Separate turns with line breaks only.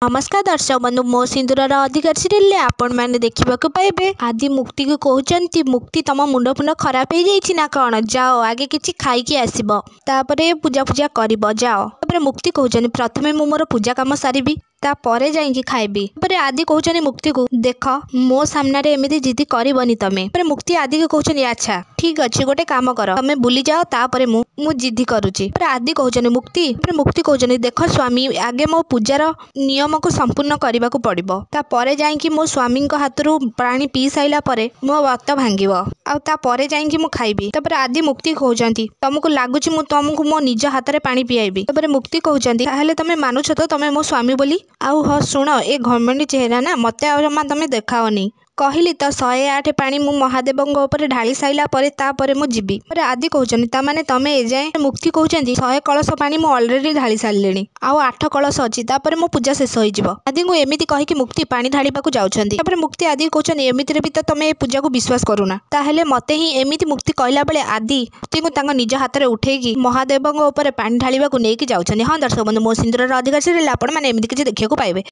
नमस्कार दर्शक बंधु मो सिंदूरर अधिकार सीरियल आपण मैंने देखा पाइबे आदि मुक्ति को कहते मुक्ति तुम मुंड फुंड खराब हो जाइए ना कौन जाओ आगे किसी खाई आसब तापर पूजा पूजा कर जाओ तापर मुक्ति कहते प्रथमे मु मोर पूजा कम सारी तापर जाइए खाइबी आदि कहते मुक्ति को देख मो सामने एमती जिद करबनी तमें मुक्ति आदि को कहते अच्छा ठीक अच्छे गोटे काम कर तमें बुली जाओ तापर मु जिद करुच्ची आदि कहते मुक्ति मुक्ति कहते देख स्वामी आगे मो पूजार नियम को संपूर्ण करने को पड़ो तापर जाइए मो स्वामी हाथ पानी पी साइला मो व्रत भांग आपर जाइए खाइबी तापर आदि मुक्ति कहते तुमको लगुच तुमको मो निज हाथ में पानी पियाबी तापर मुक्ति कहते तुम मानुछ तो तुम मो स्वामी बोली आउ हाँ शुण ए घमंडी चेहरा ना मत जमा तुम देखाओनी कहली तो 108 पानी मु महादेव ढाली साइला तापर मु जीवी आदि कहते माने तमें एजाए मुक्ति कहते 100 कलश पानी मु ऑलरेडी ढाली सारे आउ 8 कलश अच्छी तापर मो पूजा शेष हो आदि को एमती कहीकि मुक्ति पानी ढाड़ा जाऊँगी मुक्ति आदि कहते एमती भी तो तुम ए पूजा को विश्वास करूना ताहेले मते ही एमती मुक्ति कहला बेले आदि मुक्ति को निज हाथ में उठेकी महादेव पानी ढाड़ा नहीं जाऊँगी। हाँ दर्शक बंधु मो सिंदूरर अधिकार सीरियल आपण मैंने एमती किसी देखा पाइबे।